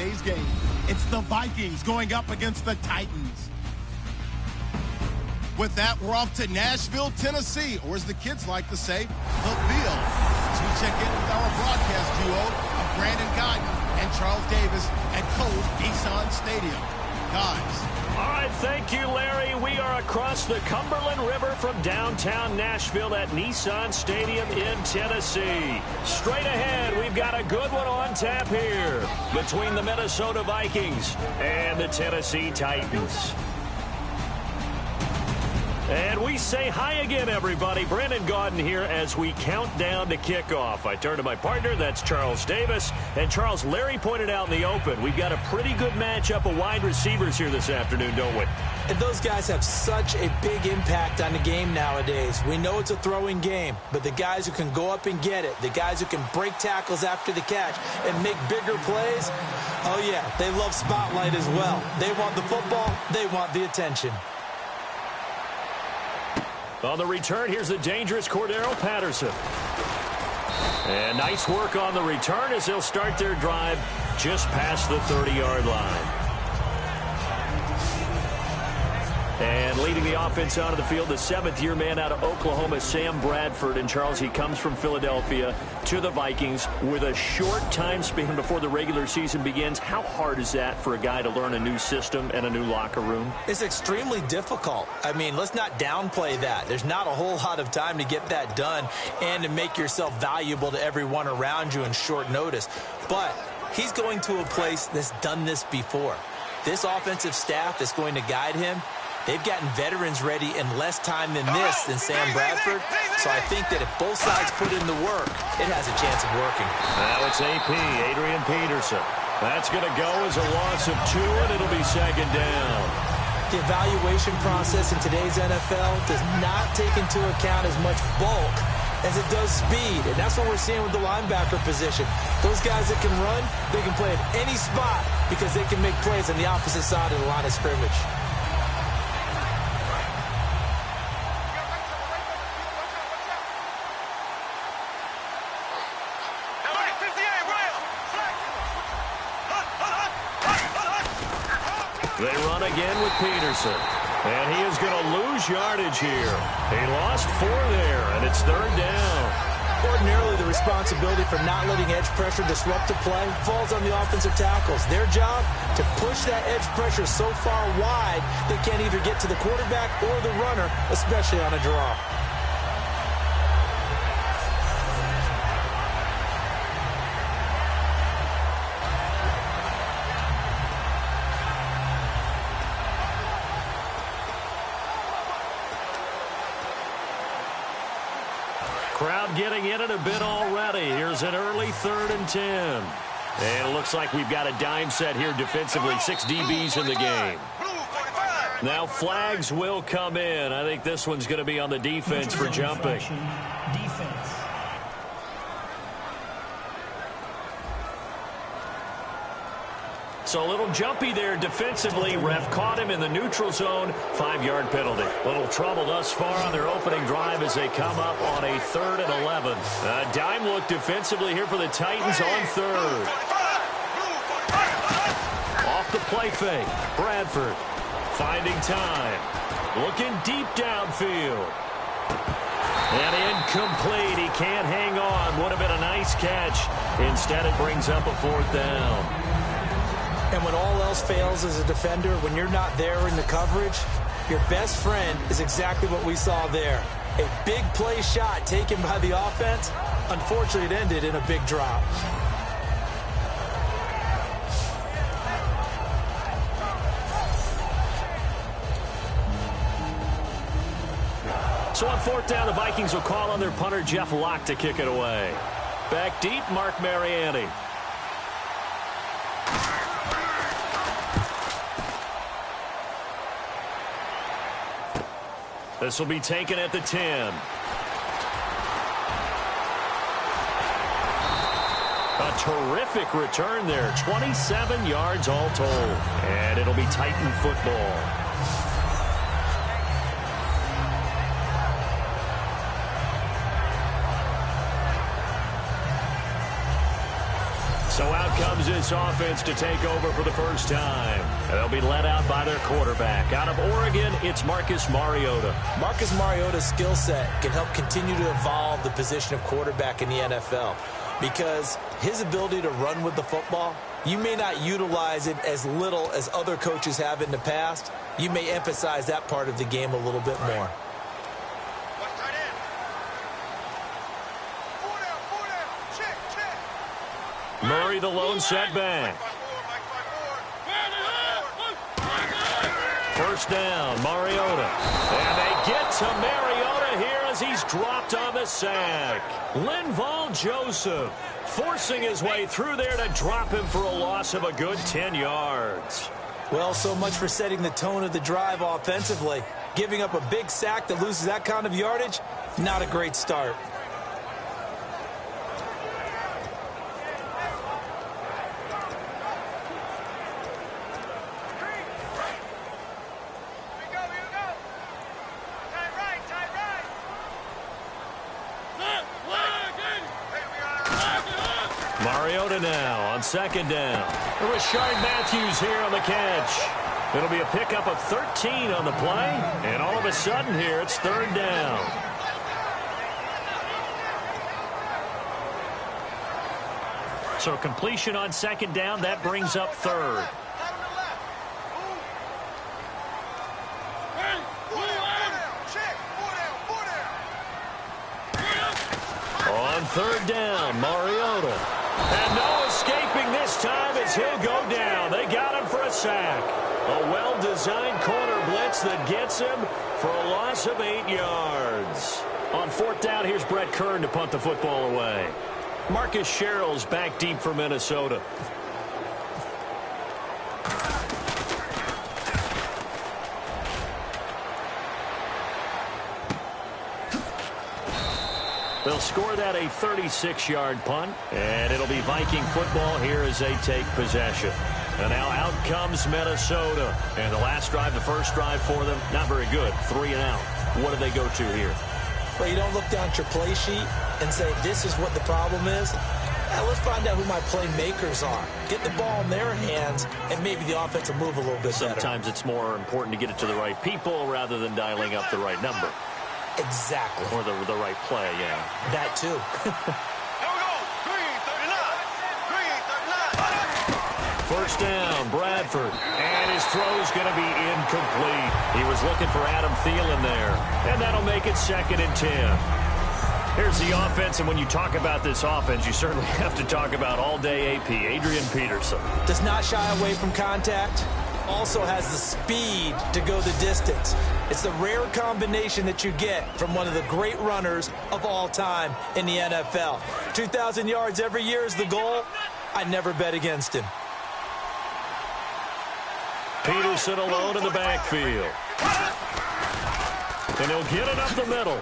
today's game. It's the Vikings going up against the Titans. With that, we're off to Nashville, Tennessee, or as the kids like to say, the Ville, as we check in with our broadcast duo of Brandon Guyton and Charles Davis at Cold Nissan Stadium. Guys. All right, thank you, Larry. We are across the Cumberland River from downtown Nashville at Nissan Stadium in Tennessee. Straight ahead, we've got a good one on tap here between the Minnesota Vikings and the Tennessee Titans. And we say hi again, everybody. Brandon Gaudin here as we count down to kickoff. I turn to my partner, that's Charles Davis. And Charles, Larry pointed out in the open, we've got a pretty good matchup of wide receivers here this afternoon, don't we? And those guys have such a big impact on the game nowadays. We know it's a throwing game, but the guys who can go up and get it, the guys who can break tackles after the catch and make bigger plays, oh yeah, they love spotlight as well. They want the football, they want the attention. On the return, here's the dangerous Cordero Patterson. And nice work on the return as they'll start their drive just past the 30-yard line. And leading the offense onto the field, the seventh-year man out of Oklahoma, Sam Bradford. And, Charles, he comes from Philadelphia to the Vikings with a short time span before the regular season begins. How hard is that for a guy to learn a new system and a new locker room? It's extremely difficult. I mean, let's not downplay that. There's not a whole lot of time to get that done and to make yourself valuable to everyone around you in short notice. But he's going to a place that's done this before. This offensive staff is going to guide him. They've gotten veterans ready in less time than Sam Bradford. So I think that if both sides put in the work, it has a chance of working. Now it's AP, Adrian Peterson. That's going to go as a loss of 2, and it'll be second down. The evaluation process in today's NFL does not take into account as much bulk as it does speed. And that's what we're seeing with the linebacker position. Those guys that can run, they can play at any spot because they can make plays on the opposite side of the line of scrimmage. They run again with Peterson. And he is going to lose yardage here. He lost 4 there, and it's third down. Ordinarily, the responsibility for not letting edge pressure disrupt the play falls on the offensive tackles. Their job, to push that edge pressure so far wide they can't either get to the quarterback or the runner, especially on a draw. Crowd getting in it a bit already. Here's an early 3rd and 10. And it looks like we've got a dime set here defensively. 6 DBs in the game. Now flags will come in. I think this one's going to be on the defense for jumping. So a little jumpy there defensively. Ref caught him in the neutral zone. 5-yard penalty. Little trouble thus far on their opening drive as they come up on a 3rd and 11. A dime look defensively here for the Titans on 3rd. Off the play fake. Bradford finding time. Looking deep downfield. And incomplete. He can't hang on. Would have been a nice catch. Instead, it brings up a 4th down. And when all else fails as a defender, when you're not there in the coverage, your best friend is exactly what we saw there. A big play shot taken by the offense. Unfortunately, it ended in a big drop. So on 4th down, the Vikings will call on their punter, Jeff Locke, to kick it away. Back deep, Mark Mariani. This will be taken at the 10. A terrific return there. 27 yards all told. And it'll be Titan football. So out comes this offense to take over for the first time. They'll be led out by their quarterback. Out of Oregon, it's Marcus Mariota. Marcus Mariota's skill set can help continue to evolve the position of quarterback in the NFL because his ability to run with the football, you may not utilize it as little as other coaches have in the past. You may emphasize that part of the game a little bit more. Murray, the lone setback. First down, Mariota. And they get to Mariota here as he's dropped on the sack. Linval Joseph forcing his way through there to drop him for a loss of a good 10 yards. Well, so much for setting the tone of the drive offensively. Giving up a big sack that loses that kind of yardage, not a great start. Mariota now on second down. Rashard Matthews here on the catch. It'll be a pickup of 13 on the play. And all of a sudden here, it's third down. So completion on second down, that brings up third. On third down, Mariota. And no escaping this time as he'll go down. They got him for a sack. A well-designed corner blitz that gets him for a loss of 8 yards. On fourth down, here's Brett Kern to punt the football away. Marcus Sherrill's back deep for Minnesota. They'll score that a 36-yard punt, and it'll be Viking football here as they take possession. And now out comes Minnesota. And the last drive, the first drive for them, not very good. 3 and out. What do they go to here? Well, you don't look down at your play sheet and say, this is what the problem is. Now let's find out who my playmakers are. Get the ball in their hands, and maybe the offense will move a little bit better. Sometimes it's more important to get it to the right people rather than dialing up the right number. Exactly. Or the right play, yeah. That too. First down, Bradford. And his throw's going to be incomplete. He was looking for Adam Thielen there. And that'll make it 2nd and 10. Here's the offense, and when you talk about this offense, you certainly have to talk about all-day AP, Adrian Peterson. Does not shy away from contact. Also has the speed to go the distance. It's the rare combination that you get from one of the great runners of all time in the NFL. 2,000 yards every year is the goal. I never bet against him. Peterson alone in the backfield. And he'll get it up the middle.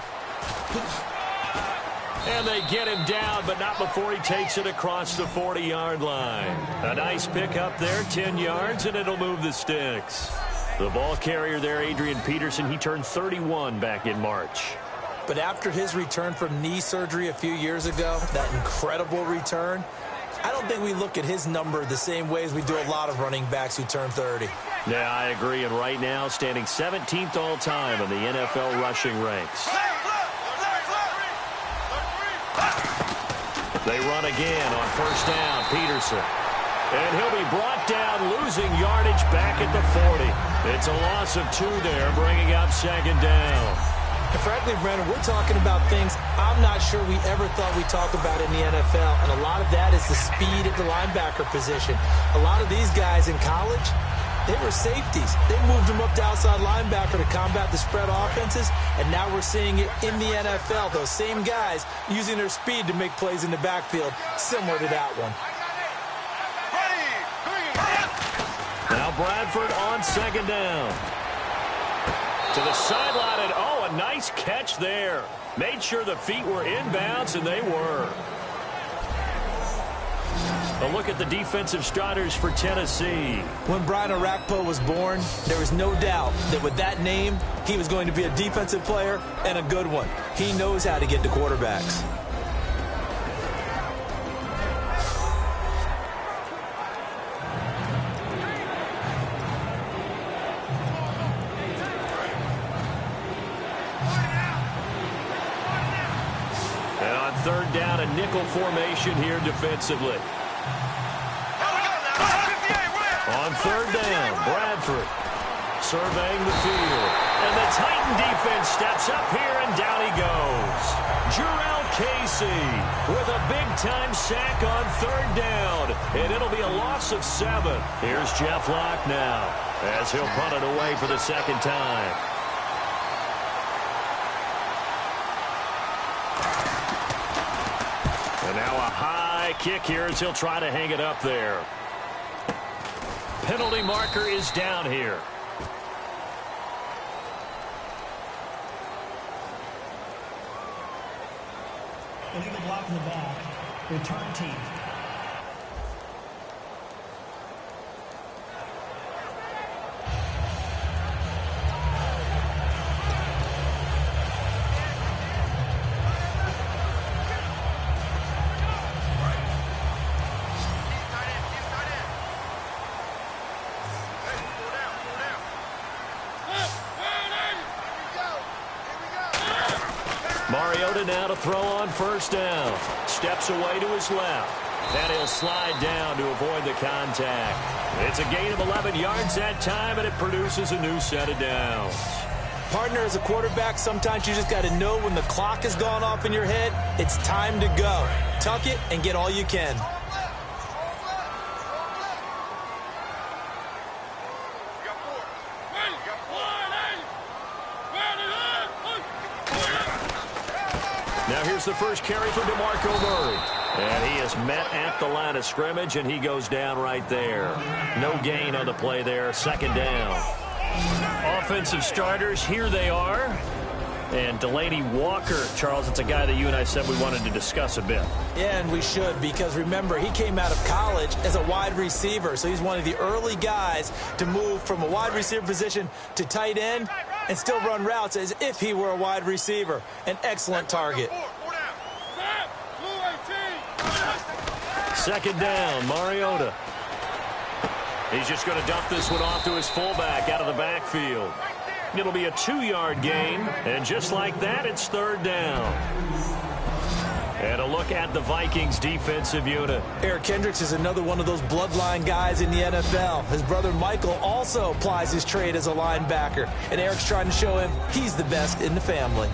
And they get him down, but not before he takes it across the 40-yard line. A nice pickup there, 10 yards, and it'll move the sticks. The ball carrier there, Adrian Peterson, he turned 31 back in March. But after his return from knee surgery a few years ago, that incredible return, I don't think we look at his number the same way as we do a lot of running backs who turn 30. Yeah, I agree, and right now standing 17th all-time in the NFL rushing ranks. They run again on first down, Peterson. And he'll be brought down, losing yardage back at the 40. It's a loss of 2 there, bringing up 2nd down. And frankly, Brendan, we're talking about things I'm not sure we ever thought we'd talk about in the NFL. And a lot of that is the speed at the linebacker position. A lot of these guys in college, they were safeties. They moved them up to outside linebacker to combat the spread offenses, and now we're seeing it in the NFL. Those same guys using their speed to make plays in the backfield, similar to that one. Now Bradford on 2nd down. To the sideline, and oh, a nice catch there. Made sure the feet were inbounds, and they were. A look at the defensive starters for Tennessee. When Brian Orakpo was born, there was no doubt that with that name, he was going to be a defensive player and a good one. He knows how to get to quarterbacks. a nickel formation here defensively. On third down, Bradford surveying the field. And the Titan defense steps up here, and down he goes. Jarrell Casey with a big-time sack on third down. And it'll be a loss of 7. Here's Jeff Locke now as he'll punt it away for the second time. And now a high kick here as he'll try to hang it up there. Penalty marker is down here. Illegal block in the back. Return team. Mariota now to throw on first down. Steps away to his left. And he'll slide down to avoid the contact. It's a gain of 11 yards that time, and it produces a new set of downs. Partner, as a quarterback, sometimes you just got to know when the clock has gone off in your head, it's time to go. Tuck it and get all you can. Now here's the first carry for DeMarco Murray. And he is met at the line of scrimmage, and he goes down right there. No gain on the play there. Second down. Offensive starters, here they are. And Delaney Walker, Charles, it's a guy that you and I said we wanted to discuss a bit. Yeah, and we should, because remember, he came out of college as a wide receiver. So he's one of the early guys to move from a wide receiver position to tight end and still run routes as if he were a wide receiver. An excellent target. Second down, Mariota. He's just going to dump this one off to his fullback out of the backfield. It'll be a 2-yard gain, and just like that, it's third down. And a look at the Vikings defensive unit. Eric Kendricks is another one of those bloodline guys in the NFL. His brother Michael also plies his trade as a linebacker, and Eric's trying to show him he's the best in the family.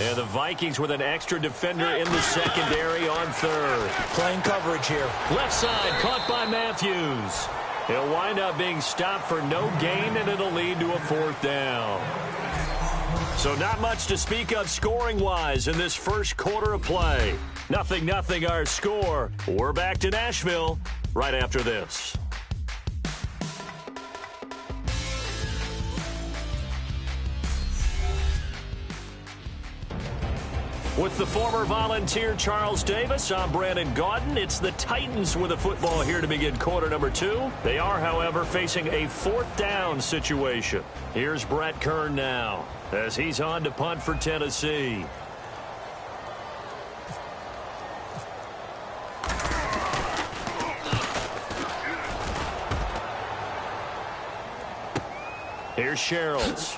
And the Vikings with an extra defender in the secondary on third. Playing coverage here. Left side caught by Matthews. He'll wind up being stopped for no gain, and it'll lead to a fourth down. So not much to speak of scoring-wise in this first quarter of play. 0-0 our score. We're back to Nashville right after this. With the former Volunteer Charles Davis, I'm Brandon Gaudin. It's the Titans with the football here to begin quarter number 2. They are, however, facing a fourth down situation. Here's Brett Kern now as he's on to punt for Tennessee. Here's Sherrills.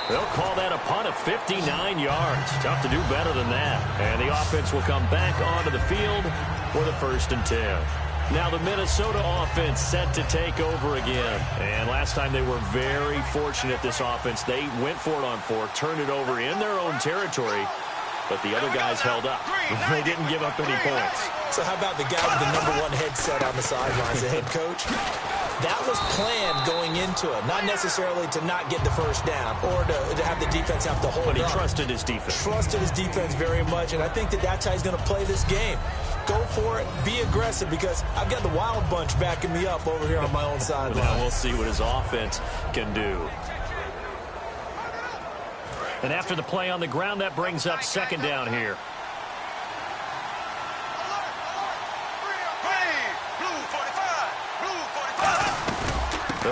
They'll call that a punt of 59 yards. Tough to do better than that. And the offense will come back onto the field for the 1st and 10. Now the Minnesota offense set to take over again. And last time they were very fortunate, this offense. They went for it on 4, turned it over in their own territory, but the other guys held up. They didn't give up any points. So how about the guy with the #1 headset on the sidelines, the head coach? That was planned going into it, not necessarily to not get the first down or to have the defense have to hold up. But he trusted his defense. Trusted his defense very much, and I think that's how he's going to play this game. Go for it, be aggressive, because I've got the Wild Bunch backing me up over here on my own sideline. Now we'll see what his offense can do. And after the play on the ground, that brings up second down here.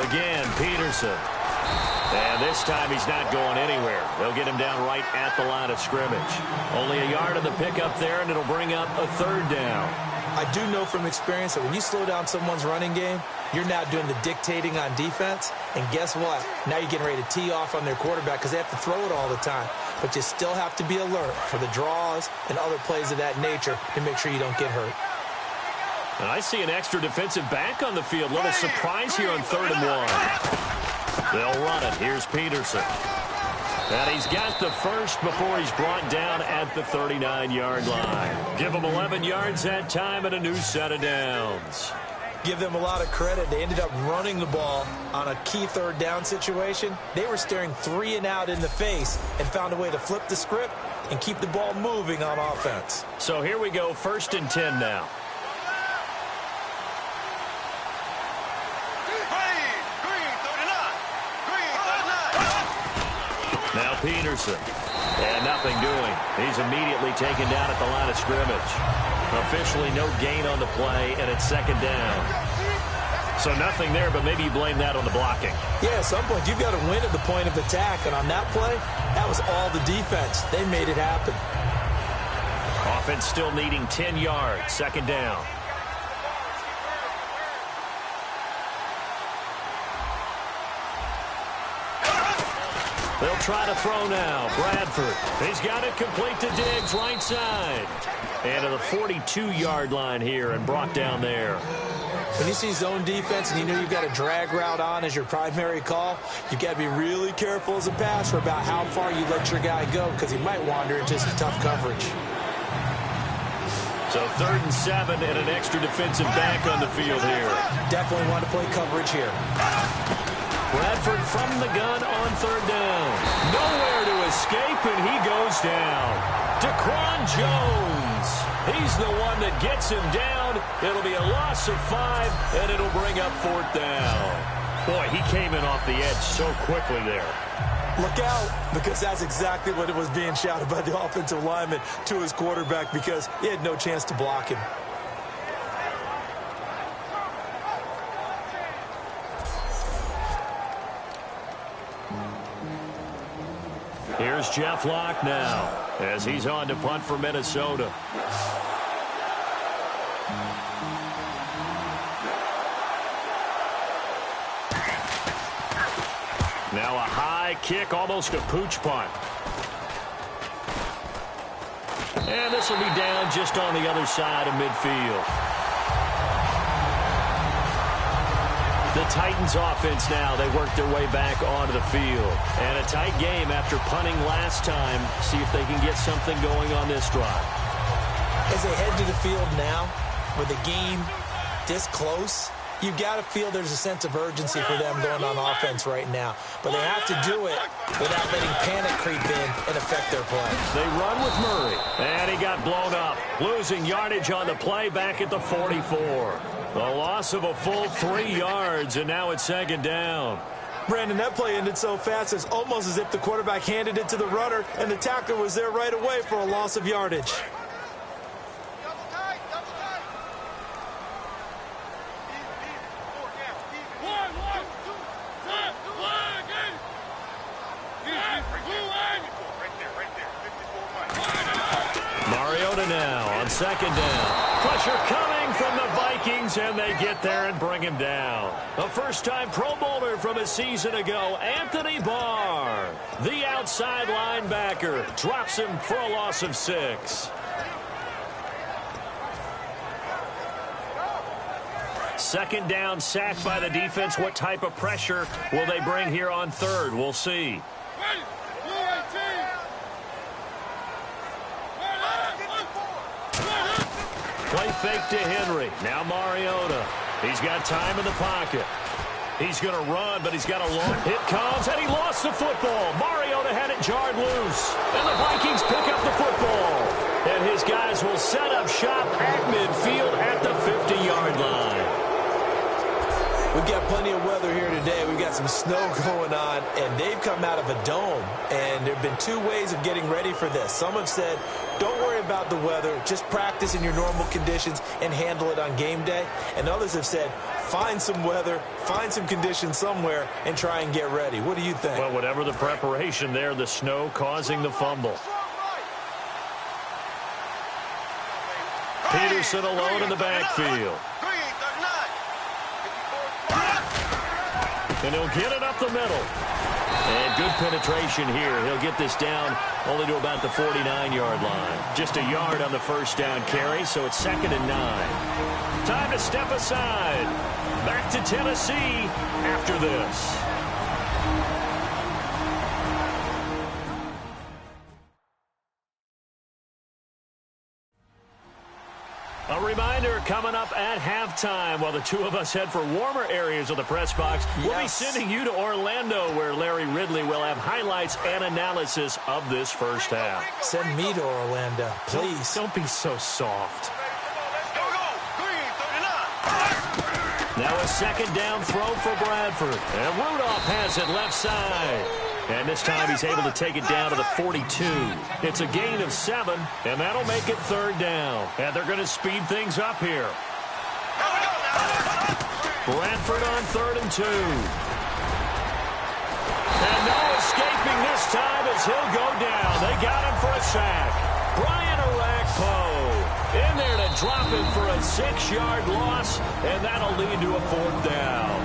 Again, Peterson. And this time he's not going anywhere. They'll get him down right at the line of scrimmage. Only a yard on the pickup there, and it'll bring up a third down. I do know from experience that when you slow down someone's running game, you're now doing the dictating on defense. And guess what? Now you're getting ready to tee off on their quarterback because they have to throw it all the time. But you still have to be alert for the draws and other plays of that nature to make sure you don't get hurt. And I see an extra defensive back on the field. Little surprise here on 3rd and 1. They'll run it. Here's Peterson. And he's got the first before he's brought down at the 39-yard line. Give him 11 yards that time and a new set of downs. Give them a lot of credit. They ended up running the ball on a key 3rd down situation. They were staring 3 and out in the face and found a way to flip the script and keep the ball moving on offense. So here we go, 1st and 10 now. Now Peterson. And nothing doing. He's immediately taken down at the line of scrimmage. Officially no gain on the play, and it's 2nd down. So nothing there, but maybe you blame that on the blocking. Yeah, at some point you've got to win at the point of attack, and on that play, that was all the defense. They made it happen. Offense still needing 10 yards. 2nd down. They'll try to throw now. Bradford. He's got it complete to Diggs, right side. And to the 42-yard line here and brought down there. When you see zone defense and you know you've got a drag route on as your primary call, you've got to be really careful as a passer about how far you let your guy go because he might wander into some tough coverage. So 3rd and 7 and an extra defensive back on the field here. Definitely want to play coverage here. Bradford from the gun on 3rd down. Nowhere to escape, and he goes down. Daquan Jones. He's the one that gets him down. It'll be a loss of 5, and it'll bring up 4th down. Boy, he came in off the edge so quickly there. Look out, because that's exactly what it was being shouted by the offensive lineman to his quarterback because he had no chance to block him. Here's Jeff Locke now as he's on to punt for Minnesota. Now a high kick, almost a pooch punt. And this will be down just on the other side of midfield. The Titans offense now, they work their way back onto the field. And a tight game after punting last time. See if they can get something going on this drive. As they head to the field now, with the game this close, you've got to feel there's a sense of urgency for them going on offense right now. But they have to do it without letting panic creep in and affect their play. They run with Murray. And he got blown up. Losing yardage on the play back at the 44. The loss of a full 3 yards, and now it's 2nd down. Brandon, that play ended so fast, it's almost as if the quarterback handed it to the runner, and the tackler was there right away for a loss of yardage. Mariota now on 2nd down. Pressure coming from the Vikings, and they get there and bring him down. A first-time Pro Bowler from a season ago, Anthony Barr. The outside linebacker drops him for a loss of 6. Second down, sacked by the defense. What type of pressure will they bring here on 3rd? We'll see. Play fake to Henry. Now Mariota. He's got time in the pocket. He's going to run, but he's got a long hit comes, and he lost the football. Mariota had it jarred loose, and the Vikings pick up the football. And his guys will set up shop at midfield at the 50-yard line. We've got plenty of weather here today. We've got some snow going on, and they've come out of a dome. And there have been two ways of getting ready for this. Some have said, don't worry about the weather. Just practice in your normal conditions and handle it on game day. And others have said, find some weather, find some conditions somewhere, and try and get ready. What do you think? Well, whatever the preparation there, the snow causing the fumble. Peterson alone in the backfield. And he'll get it up the middle. And good penetration here. He'll get this down only to about the 49-yard line. Just a yard on the first down carry, so it's 2nd and 9. Time to step aside. Back to Tennessee after this. A reminder coming up at halftime while the two of us head for warmer areas of the press box. Yes. We'll be sending you to Orlando where Larry Ridley will have highlights and analysis of this first half. Send me to Orlando, please. Don't be so soft. Now a second down throw for Bradford. And Rudolph has it left side. And this time he's able to take it down to the 42. It's a gain of 7, and that'll make it 3rd down. And they're going to speed things up here. Bradford on 3rd and 2. And no escaping this time as he'll go down. They got him for a sack. Brian Orakpo in there to drop him for a 6-yard loss, and that'll lead to a 4th down.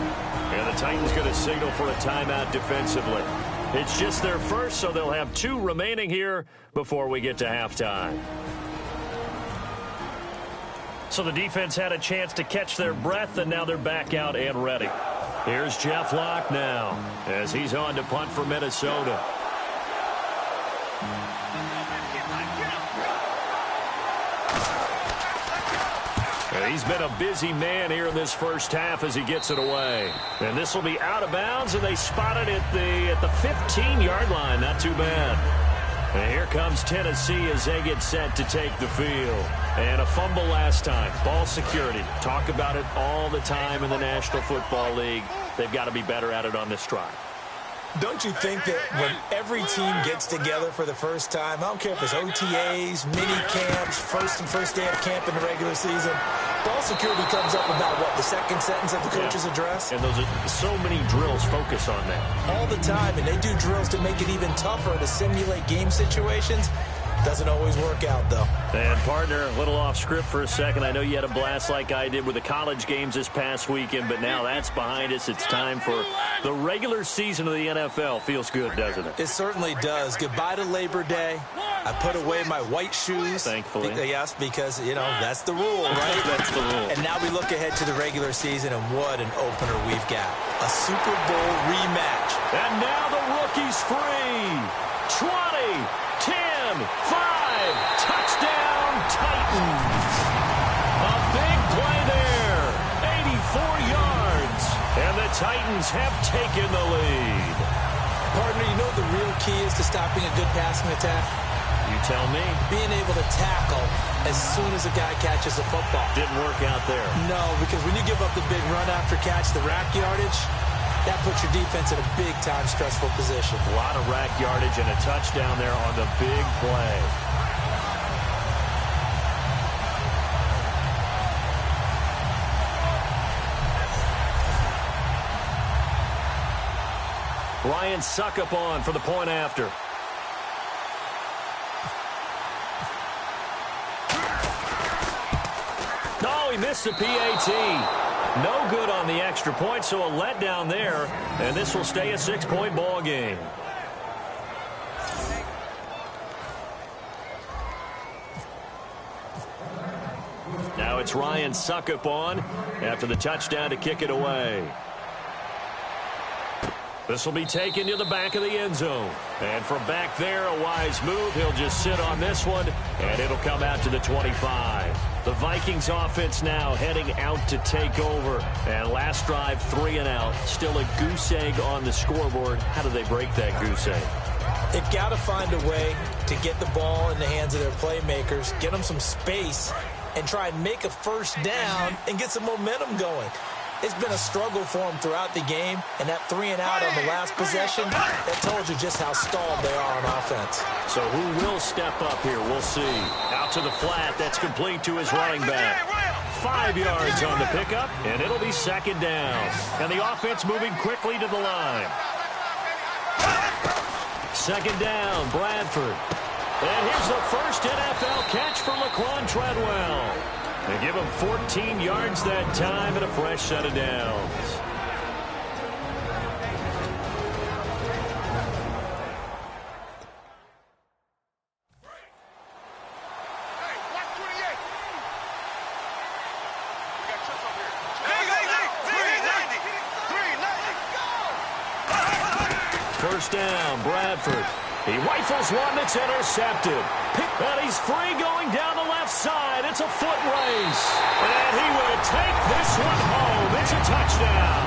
And the Titans going to signal for a timeout defensively. It's just their first, so they'll have 2 remaining here before we get to halftime. So the defense had a chance to catch their breath, and now they're back out and ready. Here's Jeff Locke now as he's on to punt for Minnesota. And he's been a busy man here in this first half as he gets it away. And this will be out of bounds, and they spot it at the 15-yard line. Not too bad. And here comes Tennessee as they get set to take the field. And a fumble last time. Ball security. Talk about it all the time in the National Football League. They've got to be better at it on this drive. Don't you think that when every team gets together for the first time, I don't care if it's OTAs, mini camps, first day of camp in the regular season, ball security comes up about, what, the second sentence of the coach's address? And those are so many drills focus on that. All the time, and they do drills to make it even tougher to simulate game situations. Doesn't always work out, though. And, partner, a little off script for a second. I know you had a blast like I did with the college games this past weekend, but now that's behind us. It's time for the regular season of the NFL. Feels good, doesn't it? It certainly does. Goodbye to Labor Day. I put away my white shoes. Thankfully. Yes, because, you know, that's the rule, right? That's the rule. And now we look ahead to the regular season, and what an opener we've got. A Super Bowl rematch. And now the rookie's free. 20. 10, 5, touchdown, Titans. A big play there, 84 yards, and the Titans have taken the lead. Partner, you know what the real key is to stopping a good passing attack? You tell me. Being able to tackle as soon as a guy catches a football. Didn't work out there. No, because when you give up the big run after catch, the rack yardage, that puts your defense in a big-time stressful position. A lot of rack yardage and a touchdown there on the big play. Ryan Suckup on for the point after. No, he missed the PAT. No good on the extra point, so a letdown there, and this will stay a 6-point ball game. Now it's Ryan Suckup on after the touchdown to kick it away. This will be taken to the back of the end zone. And from back there, a wise move. He'll just sit on this one, and it'll come out to the 25. The Vikings offense now heading out to take over. And last drive, 3 and out. Still a goose egg on the scoreboard. How do they break that goose egg? They've got to find a way to get the ball in the hands of their playmakers, get them some space, and try and make a first down and get some momentum going. It's been a struggle for him throughout the game, and that 3-and-out on the last possession, that told you just how stalled they are on offense. So who will step up here? We'll see. Out to the flat. That's complete to his running back. 5 yards on the pickup, and it'll be second down. And the offense moving quickly to the line. Second down, Bradford. And here's the first NFL catch for Laquan Treadwell. They give him 14 yards that time and a fresh set of downs. First down, Bradford. He rifles one that's intercepted. And he's free going down the left side. It's a foot race. And he will take this one home. It's a touchdown.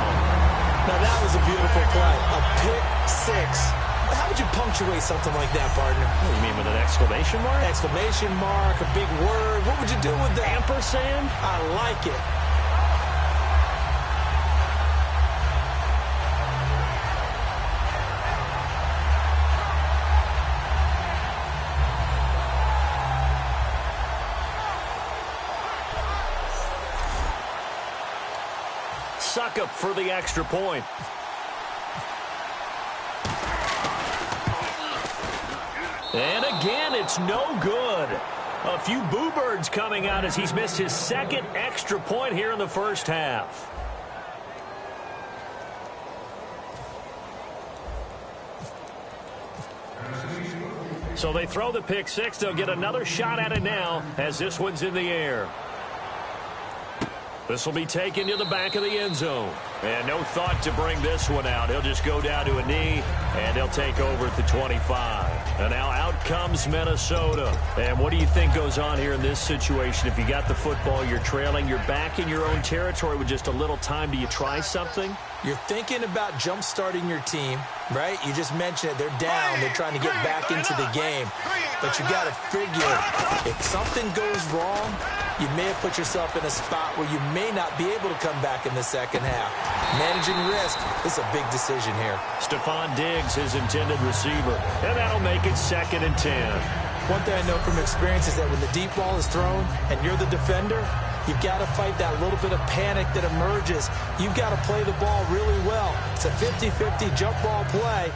Now, that was a beautiful play. A pick six. How would you punctuate something like that, partner? What do you mean, with an exclamation mark? Exclamation mark, a big word. What would you do with that? Ampersand? I like it. Suck up for the extra point. And again, it's no good. A few boo birds coming out as he's missed his second extra point here in the first half. So they throw the pick six. They'll get another shot at it now as this one's in the air. This will be taken to the back of the end zone. And no thought to bring this one out. He'll just go down to a knee, and he'll take over at the 25. And now out comes Minnesota. And what do you think goes on here in this situation? If you got the football, you're trailing, you're back in your own territory with just a little time. Do you try something? You're thinking about jump-starting your team, right? You just mentioned it. They're down. They're trying to get back into the game. But you got to figure, if something goes wrong, you may have put yourself in a spot where you may not be able to come back in the second half. Managing risk is a big decision here. Stephon Diggs, his intended receiver. And that'll make it 2nd and 10. One thing I know from experience is that when the deep ball is thrown and you're the defender, you've got to fight that little bit of panic that emerges. You've got to play the ball really well. It's a 50-50 jump ball play.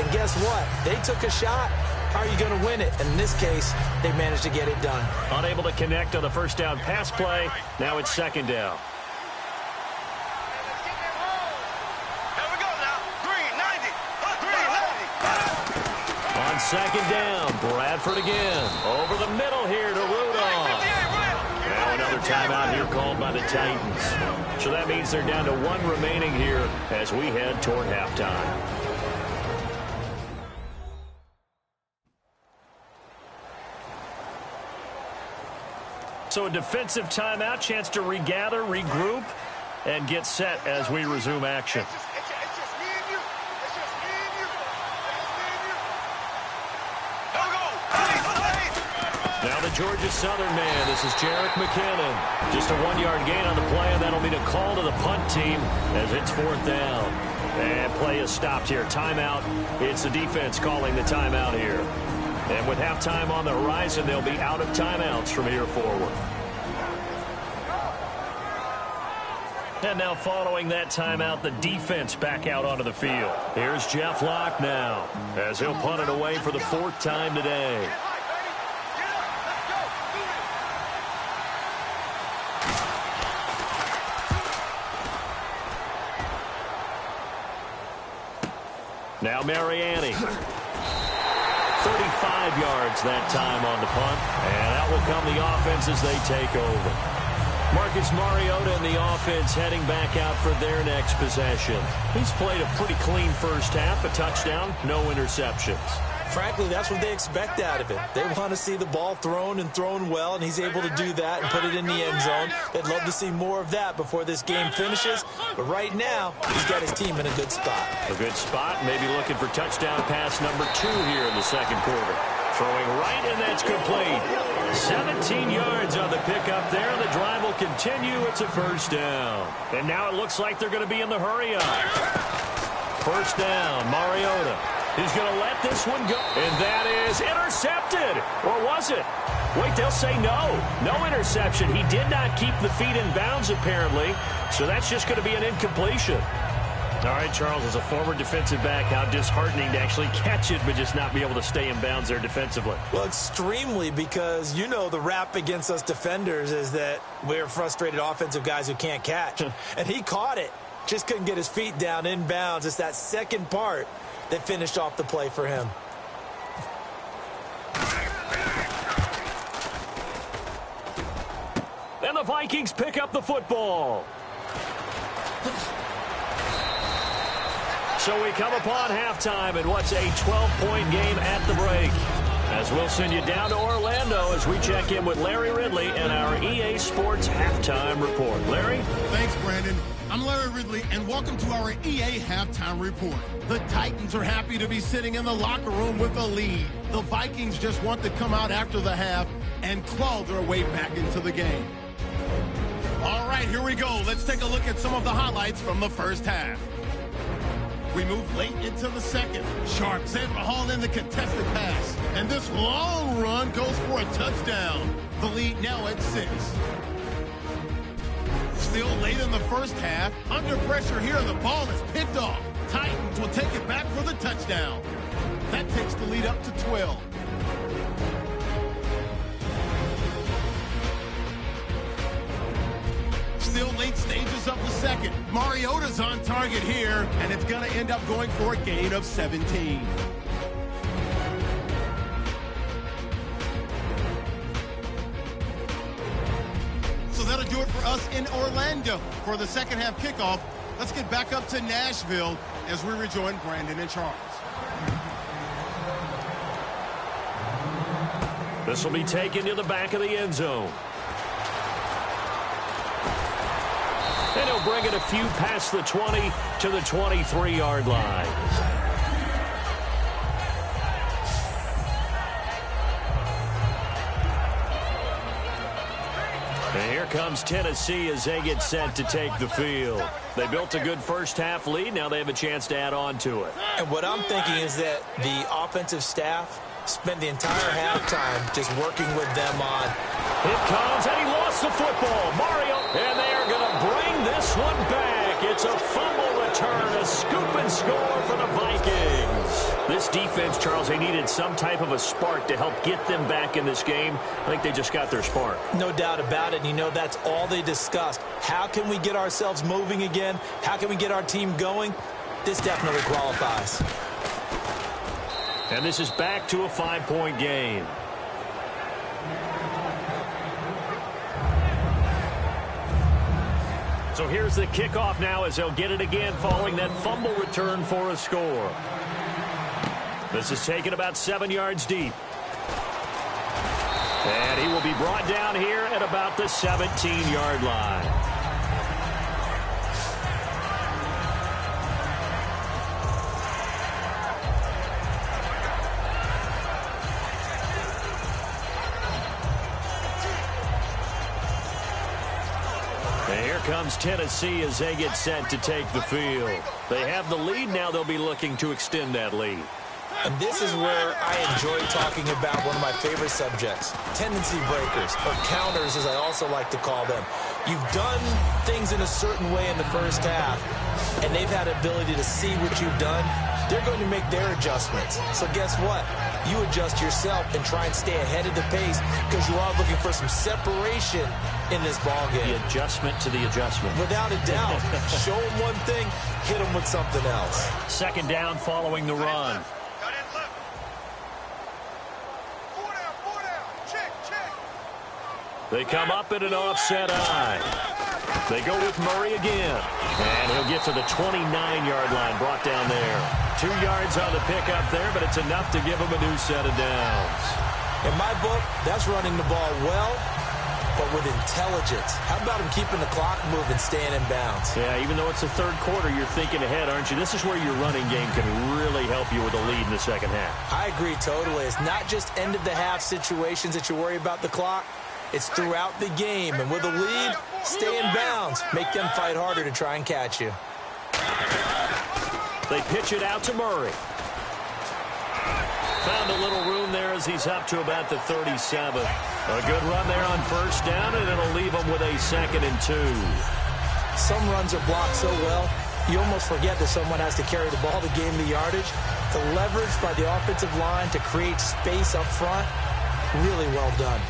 And guess what? They took a shot. How are you going to win it? And in this case, they managed to get it done. Unable to connect on the first down pass play. Now it's 2nd down. On 2nd down, Bradford again. Over the middle here to Rudolph. Now another timeout here called by the Titans. So that means they're down to 1 remaining here as we head toward halftime. So a defensive timeout, chance to regather, regroup, and get set as we resume action. Now the Georgia Southern man, this is Jerick McKinnon. Just a 1-yard gain on the play, and that'll mean a call to the punt team as it's 4th down. And play is stopped here. Timeout. It's the defense calling the timeout here. And with halftime on the horizon, they'll be out of timeouts from here forward. And now following that timeout, the defense back out onto the field. Here's Jeff Locke now as he'll punt it away for the 4th time today. Now Mariani. 35 yards that time on the punt. And out will come the offense as they take over. Marcus Mariota and the offense heading back out for their next possession. He's played a pretty clean first half, a touchdown, no interceptions. Frankly, that's what they expect out of him. They want to see the ball thrown and thrown well, and he's able to do that and put it in the end zone. They'd love to see more of that before this game finishes. But right now, he's got his team in a good spot. A good spot, maybe looking for touchdown pass number 2 here in the second quarter. Throwing right, and that's complete. 17 yards on the pickup there. The drive will continue. It's a first down. And now it looks like they're going to be in the hurry-up. First down, Mariota. He's going to let this one go. And that is intercepted. Or was it? Wait, they'll say no. No interception. He did not keep the feet in bounds, apparently. So that's just going to be an incompletion. All right, Charles, as a former defensive back, how disheartening to actually catch it but just not be able to stay in bounds there defensively. Well, extremely, because you know the rap against us defenders is that we're frustrated offensive guys who can't catch. And he caught it. Just couldn't get his feet down in bounds. It's that second part that finished off the play for him. And the Vikings pick up the football. So we come upon halftime in what's a 12-point game at the break. As we'll send you down to Orlando as we check in with Larry Ridley and our EA Sports Halftime Report. Larry? Thanks, Brandon. I'm Larry Ridley, and welcome to our EA Halftime Report. The Titans are happy to be sitting in the locker room with a lead. The Vikings just want to come out after the half and claw their way back into the game. All right, here we go. Let's take a look at some of the highlights from the first half. We move late into the second. Sharps able to haul in the contested pass. And this long run goes for a touchdown. The lead now at 6. Still late in the first half. Under pressure here, the ball is picked off. Titans will take it back for the touchdown. That takes the lead up to 12. Still late stages of the second. Mariota's on target here, and it's going to end up going for a gain of 17. So that'll do it for us in Orlando for the second half kickoff. Let's get back up to Nashville as we rejoin Brandon and Charles. This will be taken to the back of the end zone. And he'll bring it a few past the 20 to the 23-yard line. And here comes Tennessee as they get set to take the field. They built a good first half lead. Now they have a chance to add on to it. And what I'm thinking is that the offensive staff spent the entire halftime just working with them on. It comes, and he lost the football. Mario, and they are going to bring this one back. It's a fumble return, a scoop and score for the Vikings. This defense, Charles, they needed some type of a spark to help get them back in this game. I think they just got their spark. No doubt about it, and you know that's all they discussed. How can we get ourselves moving again? How can we get our team going? This definitely qualifies. And this is back to a 5-point game. So here's the kickoff now as they'll get it again following that fumble return for a score. This is taken about 7 yards deep. And he will be brought down here at about the 17-yard line. Comes Tennessee as they get set to take the field. They have the lead now. They'll be looking to extend that lead. And this is where I enjoy talking about one of my favorite subjects, tendency breakers, or counters as I also like to call them. You've done things in a certain way in the first half, and they've had ability to see what you've done. They're going to make their adjustments. So guess what? You adjust yourself and try and stay ahead of the pace because you are looking for some separation in this ball game. The adjustment to the adjustment. Without a doubt. Show them one thing, hit them with something else. Second down following the run. They come up in an offset eye. They go with Murray again. And he'll get to the 29-yard line, brought down there. 2 yards on the pickup there, but it's enough to give him a new set of downs. In my book, that's running the ball well but with intelligence. How about him keeping the clock moving, staying in bounds? Yeah, even though it's the third quarter, you're thinking ahead, aren't you? This is where your running game can really help you with a lead in the second half. I agree totally. It's not just end-of-the-half situations that you worry about the clock. It's throughout the game. And with a lead, stay in bounds. Make them fight harder to try and catch you. They pitch it out to Murray. Found a little room there as he's up to about the 37. A good run there on first down, and it'll leave him with a 2nd and 2. Some runs are blocked so well, you almost forget that someone has to carry the ball to gain the yardage. The leverage by the offensive line to create space up front, really well done.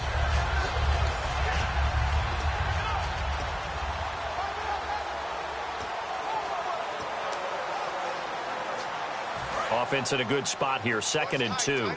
Offense in a good spot here, 2nd and 2.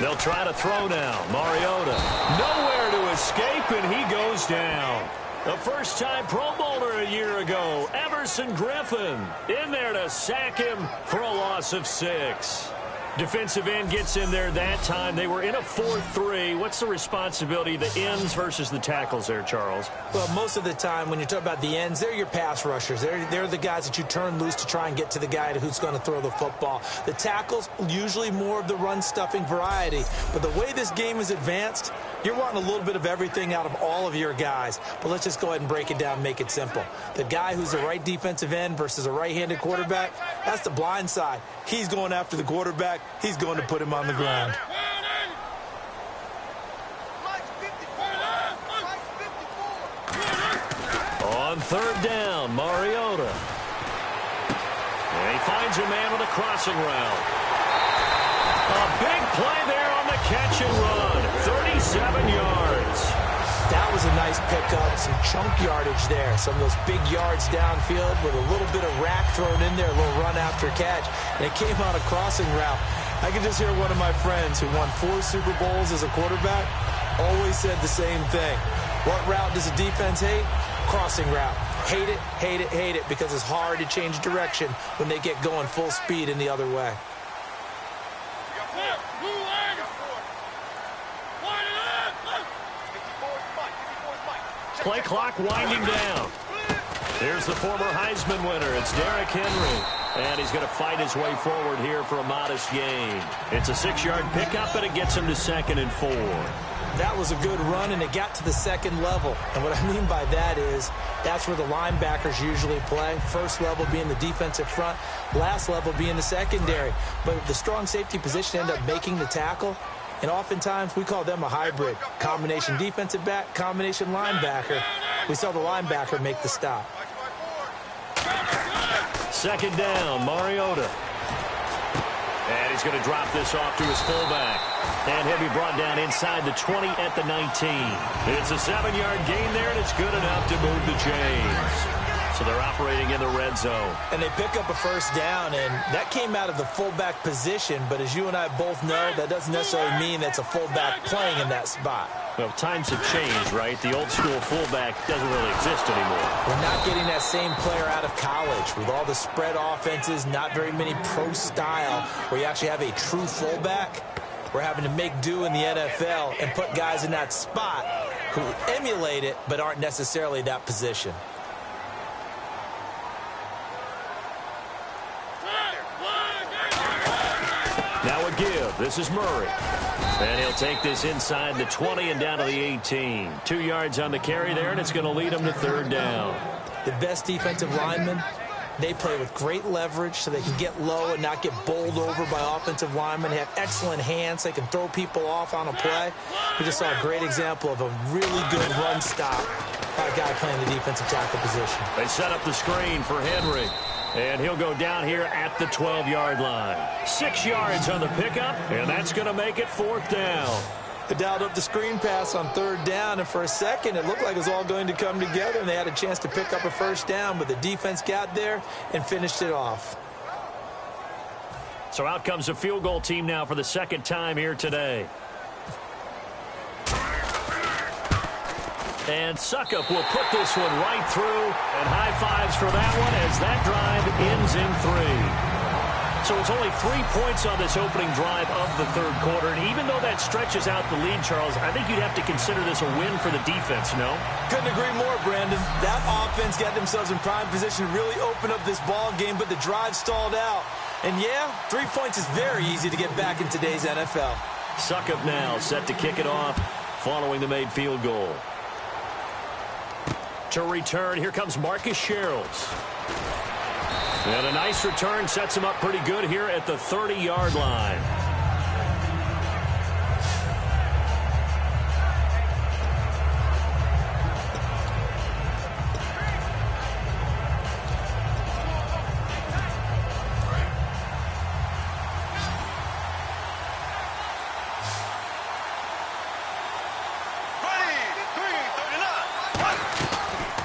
They'll try to throw now. Mariota, nowhere to escape, and he goes down. A first-time Pro Bowler a year ago, Everson Griffin, in there to sack him for a loss of 6. Defensive end gets in there that time. They were in a 4-3. What's the responsibility of the ends versus the tackles there, Charles? Well, most of the time when you talk about the ends, they're your pass rushers. They're the guys that you turn loose to try and get to the guy who's going to throw the football. The tackles, usually more of the run-stuffing variety. But the way this game is advanced, you're wanting a little bit of everything out of all of your guys. But let's just go ahead and break it down and make it simple. The guy who's the right defensive end versus a right-handed quarterback, that's the blind side. He's going after the quarterback. He's going to put him on the ground. On third down, Mariota. And he finds a man with a crossing route. A big play there on the catch and run. 37 yards. That was a nice pickup, some chunk yardage there. Some of those big yards downfield with a little bit of rack thrown in there, a little run after catch. And it came on a crossing route. I can just hear one of my friends who won 4 Super Bowls as a quarterback always said the same thing. What route does a defense hate? Crossing route. Hate it, hate it, hate it, because it's hard to change direction when they get going full speed in the other way. Play clock winding down. Here's the former Heisman winner. It's Derrick Henry. And he's going to fight his way forward here for a modest gain. It's a 6-yard pickup, and it gets him to 2nd and 4. That was a good run, and it got to the second level. And what I mean by that is that's where the linebackers usually play. First level being the defensive front, last level being the secondary. But the strong safety position ended up making the tackle. And oftentimes we call them a hybrid. Combination defensive back, combination linebacker. We saw the linebacker make the stop. Second down, Mariota. And he's going to drop this off to his fullback. And he'll be brought down inside the 20 at the 19. It's a 7-yard gain there, and it's good enough to move the chains. So they're operating in the red zone. And they pick up a first down, and that came out of the fullback position. But as you and I both know, that doesn't necessarily mean that's a fullback playing in that spot. Well, times have changed, right? The old school fullback doesn't really exist anymore. We're not getting that same player out of college. With all the spread offenses, not very many pro style, where you actually have a true fullback. We're having to make do in the NFL and put guys in that spot who emulate it but aren't necessarily that position. Now a give. This is Murray. And he'll take this inside the 20 and down to the 18. 2 yards on the carry there, and it's going to lead him to third down. The best defensive linemen, they play with great leverage so they can get low and not get bowled over by offensive linemen. They have excellent hands. They can throw people off on a play. We just saw a great example of a really good run stop by a guy playing the defensive tackle position. They set up the screen for Henry. And he'll go down here at the 12-yard line. 6 yards on the pickup, and that's going to make it fourth down. They dialed up the screen pass on third down, and for a second it looked like it was all going to come together, and they had a chance to pick up a first down, but the defense got there and finished it off. So out comes a field goal team now for the second time here today. And Suckup will put this one right through, and high fives for that one as that drive ends in 3. So it's only 3 points on this opening drive of the third quarter. And even though that stretches out the lead, Charles, I think you'd have to consider this a win for the defense, no? Couldn't agree more, Brandon. That offense got themselves in prime position to really open up this ball game, but the drive stalled out. And, yeah, 3 points is very easy to get back in today's NFL. Suckup now set to kick it off following the made field goal. To return, here comes Marcus Sherrills. And a nice return sets him up pretty good here at the 30-yard line.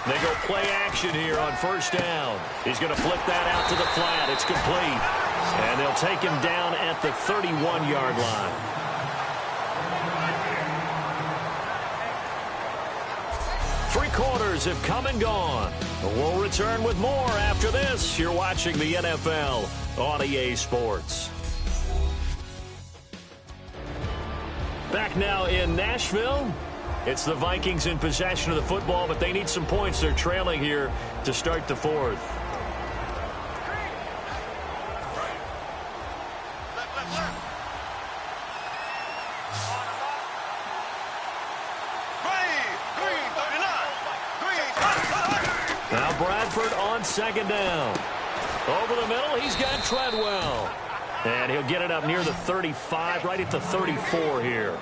They go play action here on first down. He's going to flip that out to the flat. It's complete. And they'll take him down at the 31-yard line. Three quarters have come and gone. We'll return with more after this. You're watching the NFL on EA Sports. Back now in Nashville. It's the Vikings in possession of the football, but they need some points. They're trailing here to start the fourth. Now Bradford on second down. Over the middle, he's got Treadwell. And he'll get it up near the 35, right at the 34 here.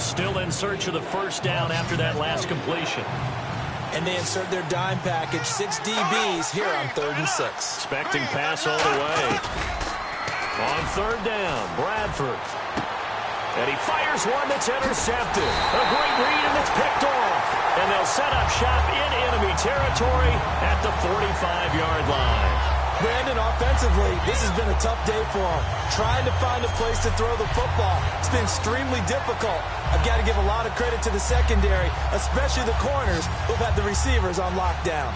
Still in search of the first down after that last completion. And they insert their dime package, 6 DBs here on 3rd and 6. Expecting pass all the way. On third down, Bradford. And he fires one that's intercepted. A great read, and it's picked off. And they'll set up shop in enemy territory at the 45-yard line. Brandon, offensively, this has been a tough day for him. Trying to find a place to throw the football. It's been extremely difficult. I've got to give a lot of credit to the secondary, especially the corners who've had the receivers on lockdown.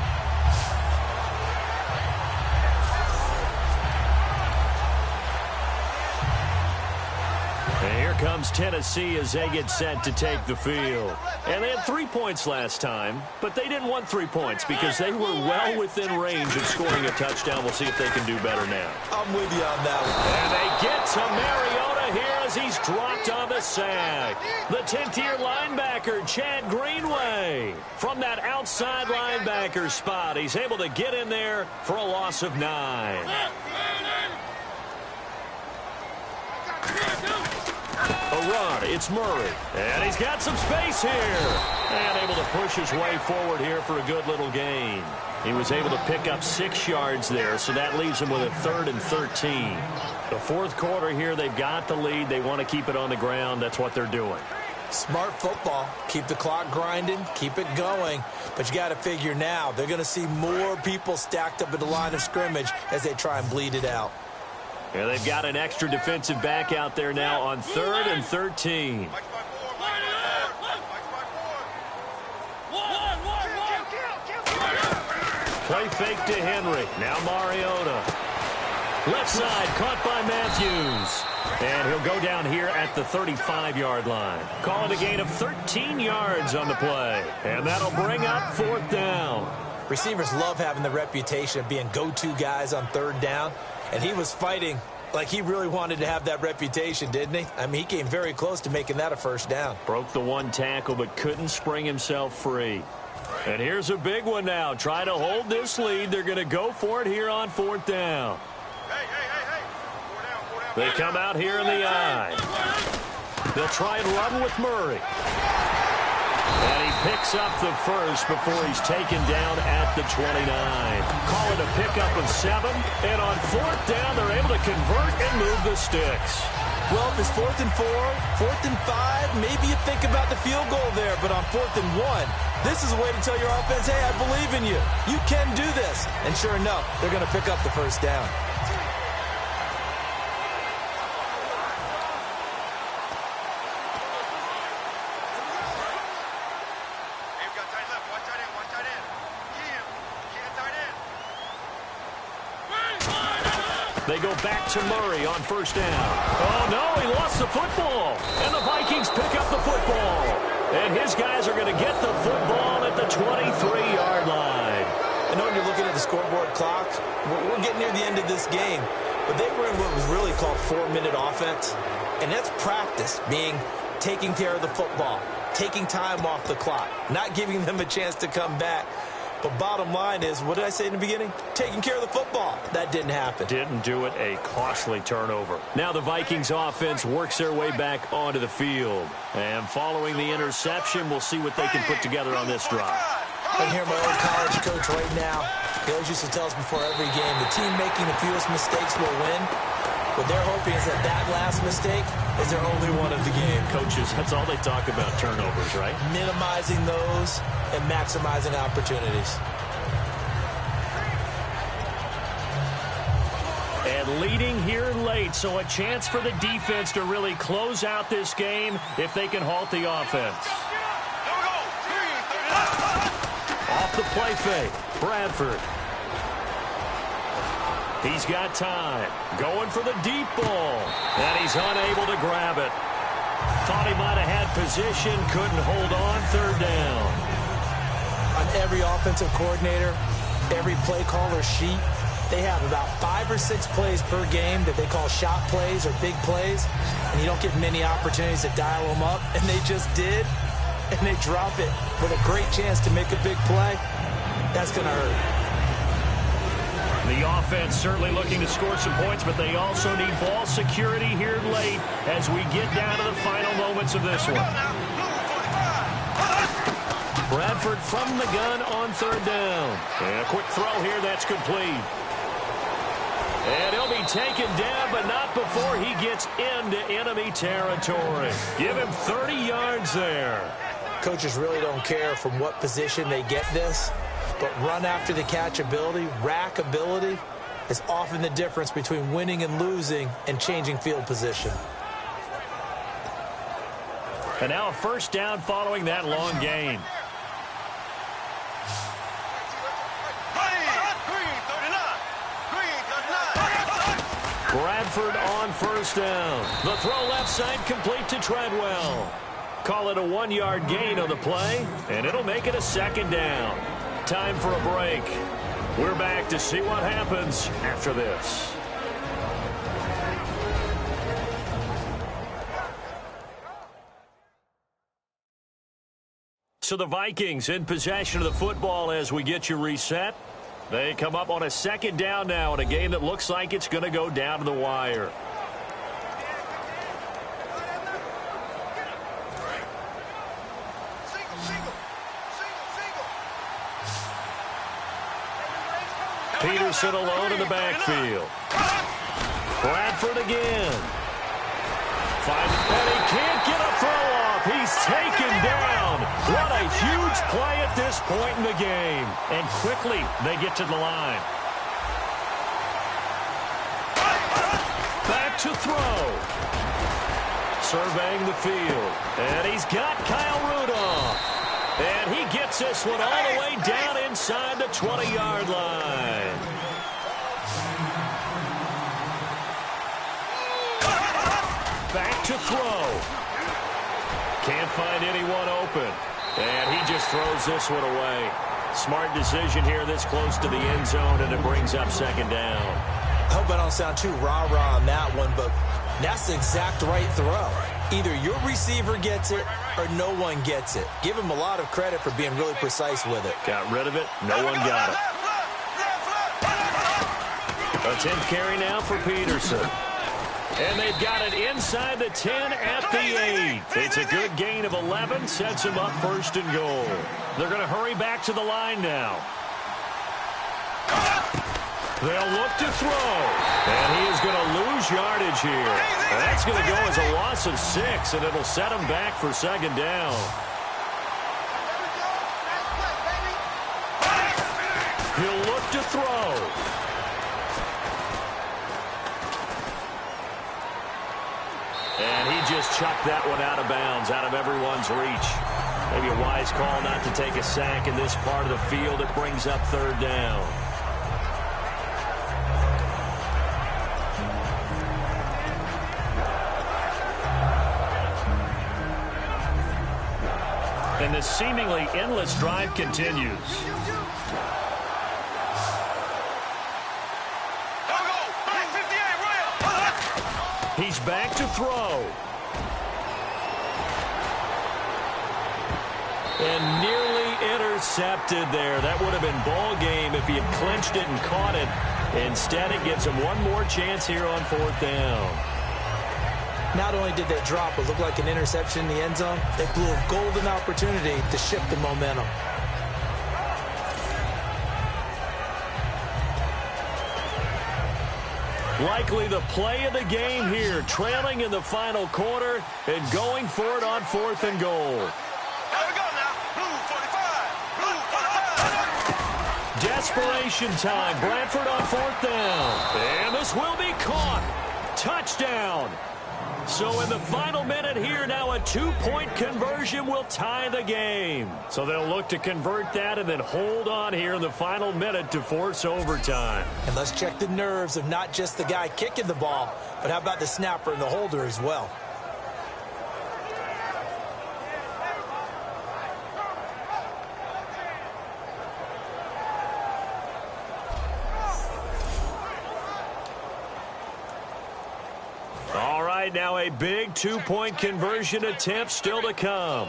And here comes Tennessee as they get set to take the field. And they had 3 points last time, but they didn't want 3 points because they were well within range of scoring a touchdown. We'll see if they can do better now. I'm with you on that one. And they get to Mariota here as he's dropped on the sack. The 10th-year linebacker, Chad Greenway. From that outside linebacker spot, he's able to get in there for a loss of 9. A run, it's Murray. And he's got some space here. And able to push his way forward here for a good little gain. He was able to pick up 6 yards there, so that leaves him with a 3rd and 13. The fourth quarter here, they've got the lead. They want to keep it on the ground. That's what they're doing. Smart football. Keep the clock grinding. Keep it going. But you got to figure now, they're going to see more people stacked up at the line of scrimmage as they try and bleed it out. Yeah, they've got an extra defensive back out there now on 3rd and 13. Play fake to Henry. Now Mariota. Left side caught by Matthews. And he'll go down here at the 35-yard line. Call it a gain of 13 yards on the play. And that'll bring up 4th down. Receivers love having the reputation of being go-to guys on 3rd down. And he was fighting like he really wanted to have that reputation, didn't he? I mean, he came very close to making that a first down. Broke the one tackle, but couldn't spring himself free. And here's a big one now. Try to hold this lead. They're going to go for it here on 4th down. They come out here in the I. They'll try and run with Murray. And he picks up the first before he's taken down at the 29. Call it a pickup of 7. And on 4th down, they're able to convert and move the sticks. Well, if it's 4th and 4, 4th and 5, maybe you think about the field goal there. But on 4th and 1, this is a way to tell your offense, hey, I believe in you. You can do this. And sure enough, they're going to pick up the first down. They go back to Murray on first down. Oh, no, he lost the football. And the Vikings pick up the football. And his guys are going to get the football at the 23-yard line. I know when you're looking at the scoreboard clock, we're getting near the end of this game. But they were in what was really called 4-minute offense. And that's practice, being taking care of the football, taking time off the clock, not giving them a chance to come back. But bottom line is, what did I say in the beginning? Taking care of the football. That didn't happen. Didn't do it. A costly turnover. Now the Vikings offense works their way back onto the field. And following the interception, we'll see what they can put together on this drive. I hear my old college coach right now. He always used to tell us before every game, the team making the fewest mistakes will win. What they're hoping is that that last mistake is their only one of the game. Coaches, that's all they talk about, turnovers, right? Minimizing those and maximizing opportunities. And leading here late, so a chance for the defense to really close out this game if they can halt the offense. Off the play fake, Bradford. He's got time. Going for the deep ball. And he's unable to grab it. Thought he might have had position. Couldn't hold on. Third down. On every offensive coordinator, every play caller sheet, they have about 5 or 6 plays per game that they call shot plays or big plays. And you don't get many opportunities to dial them up. And they just did. And they drop it with a great chance to make a big play. That's going to hurt. The offense certainly looking to score some points, but they also need ball security here late as we get down to the final moments of this one. Bradford from the gun on third down. And a quick throw here, that's complete. And he'll be taken down, but not before he gets into enemy territory. Give him 30 yards there. Coaches really don't care from what position they get this. But run after the catch ability, rack ability, is often the difference between winning and losing and changing field position. And now a first down following that long gain. Bradford on first down. The throw left side complete to Treadwell. Call it a 1-yard gain on the play, and it'll make it a second down. Time for a break. We're back to see what happens after this. So the Vikings in possession of the football as we get you reset. They come up on a second down now in a game that looks like it's going to go down to the wire. Peterson alone in the backfield. Bradford again. And he can't get a throw off. He's taken down. What a huge play at this point in the game. And quickly they get to the line. Back to throw. Surveying the field. And he's got Kyle Rudolph. And he gets this one all the way down inside the 20-yard line. Back to throw. Can't find anyone open. And he just throws this one away. Smart decision here this close to the end zone, and it brings up second down. I hope I don't sound too rah-rah on that one, but that's the exact right throw. Either your receiver gets it or no one gets it. Give him a lot of credit for being really precise with it. Got rid of it. No one got it. A 10th carry now for Peterson. And they've got it inside the 10 at the 8. It's a good gain of 11. Sets them up first and goal. They're going to hurry back to the line now. They'll look to throw. And he is going to lose yardage here. And that's going to go as a loss of 6, and it'll set him back for second down. He'll look to throw. And he just chucked that one out of bounds, out of everyone's reach. Maybe a wise call not to take a sack in this part of the field. It brings up third down. And this seemingly endless drive continues. He's back to throw. And nearly intercepted there. That would have been ball game if he had clinched it and caught it. Instead, it gives him one more chance here on fourth down. Not only did they drop what looked like an interception in the end zone, they blew a golden opportunity to shift the momentum. Likely the play of the game here, trailing in the final quarter and going for it on fourth and goal. Desperation time. Bradford on fourth down. And this will be caught. Touchdown. So in the final minute here, now a 2-point conversion will tie the game. So they'll look to convert that and then hold on here in the final minute to force overtime. And let's check the nerves of not just the guy kicking the ball, but how about the snapper and the holder as well. Now a big 2-point conversion attempt still to come.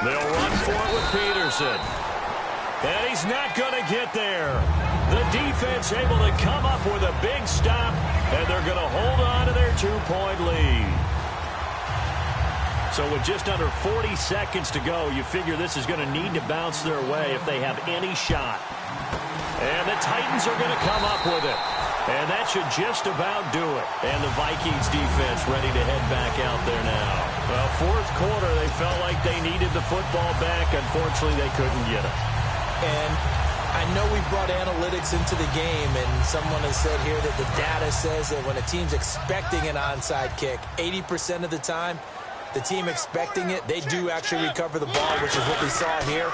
They'll run for it with Peterson. And he's not going to get there. The defense able to come up with a big stop, and they're going to hold on to their 2-point lead. So with just under 40 seconds to go, you figure this is going to need to bounce their way if they have any shot. And the Titans are going to come up with it. And that should just about do it. And the Vikings defense ready to head back out there now. Well, fourth quarter, they felt like they needed the football back. Unfortunately, they couldn't get it. And I know we brought analytics into the game, and someone has said here that the data says that when a team's expecting an onside kick, 80% of the time, the team expecting it, they do actually recover the ball, which is what we saw here.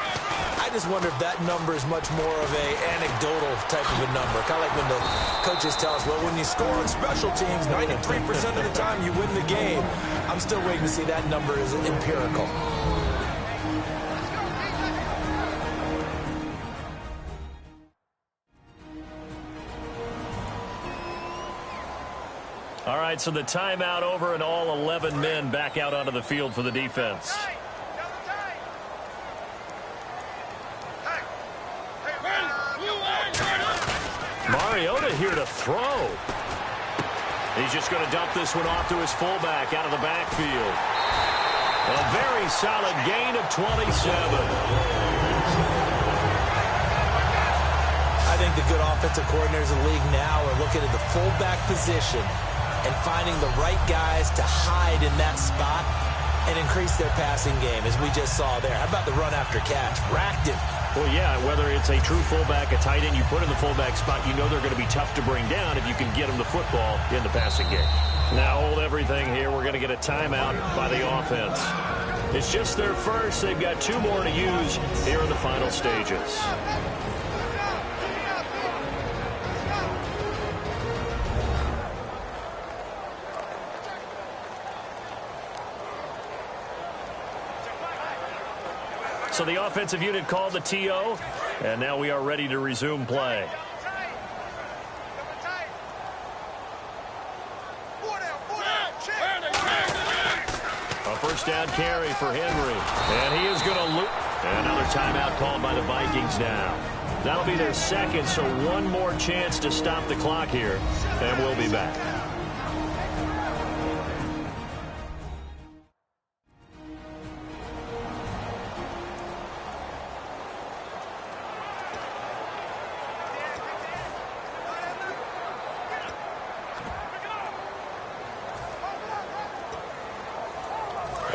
I just wonder if that number is much more of a anecdotal type of a number. Kind of like when the coaches tell us, well, when you score on special teams, 93% of the time you win the game. I'm still waiting to see that number is empirical. All right, so the timeout over and all 11 men back out onto the field for the defense. Mariota here to throw. He's just going to dump this one off to his fullback out of the backfield. A very solid gain of 27. I think the good offensive coordinators in the league now are looking at the fullback position and finding the right guys to hide in that spot and increase their passing game, as we just saw there. How about the run after catch? Racked him. Well, yeah, whether it's a true fullback, a tight end you put in the fullback spot, you know they're going to be tough to bring down if you can get them the football in the passing game. Now hold everything here. We're going to get a timeout by the offense. It's just their first. They've got 2 more to use here in the final stages. So the offensive unit called the TO, and now we are ready to resume play. A first down carry for Henry, and he is going to loop. And another timeout called by the Vikings now. That'll be their second, so one more chance to stop the clock here, and we'll be back.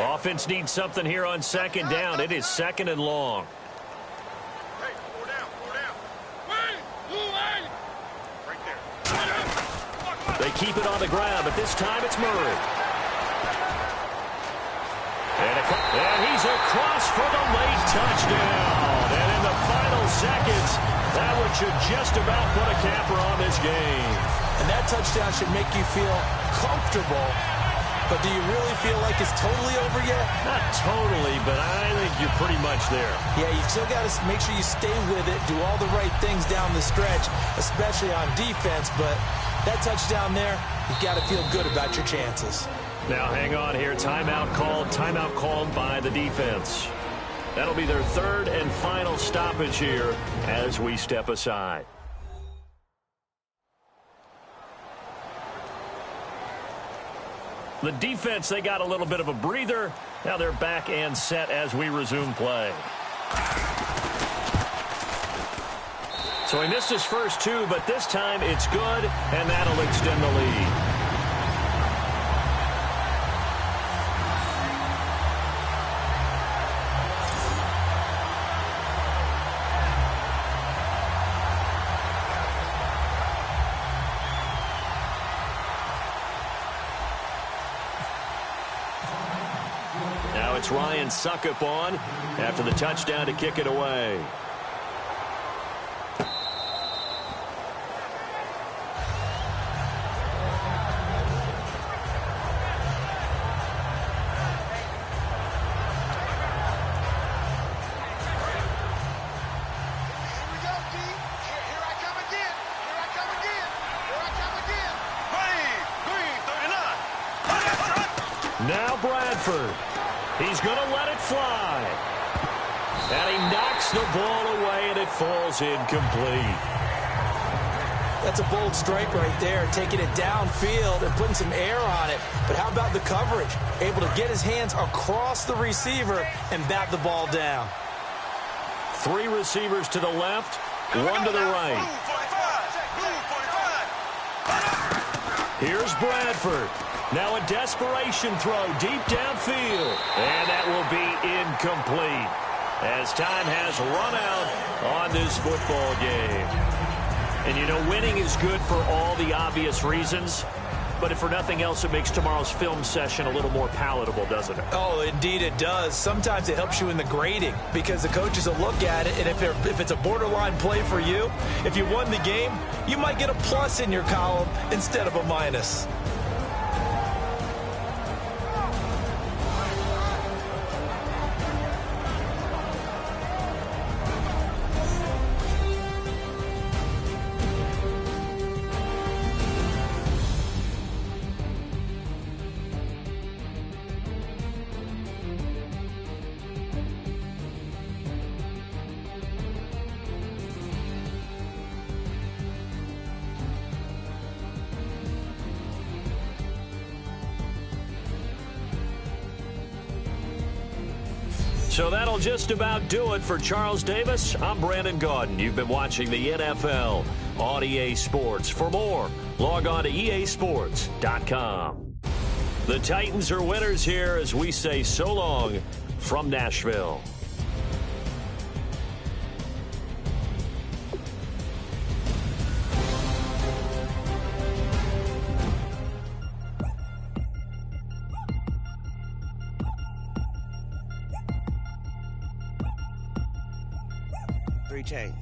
Offense needs something here on second down. It is second and long. Hey, four down. Right there. They keep it on the ground, but this time it's Murray. And he's across for the late touchdown. And in the final seconds, that one should just about put a capper on this game. And that touchdown should make you feel comfortable. But do you really feel like it's totally over yet? Not totally, but I think you're pretty much there. Yeah, you still got to make sure you stay with it, do all the right things down the stretch, especially on defense. But that touchdown there, you've got to feel good about your chances. Now, hang on here. Timeout called by the defense. That'll be their third and final stoppage here as we step aside. The defense, they got a little bit of a breather. Now they're back and set as we resume play. So he missed his first two, but this time it's good, and that'll extend the lead. It's Ryan Suckup on after the touchdown to kick it away. Now Bradford. He's going to let it fly. And he knocks the ball away, and it falls incomplete. That's a bold strike right there, taking it downfield and putting some air on it. But how about the coverage? Able to get his hands across the receiver and bat the ball down. Three receivers to the left, one to the right. Here's Bradford. Now a desperation throw deep downfield. And that will be incomplete as time has run out on this football game. And, you know, winning is good for all the obvious reasons. But if for nothing else, it makes tomorrow's film session a little more palatable, doesn't it? Oh, indeed it does. Sometimes it helps you in the grading because the coaches will look at it, and if it's a borderline play for you, if you won the game, you might get a plus in your column instead of a minus. So that'll just about do it for Charles Davis. I'm Brandon Gaudin. You've been watching the NFL on EA Sports. For more, log on to easports.com. The Titans are winners here as we say so long from Nashville. Chains.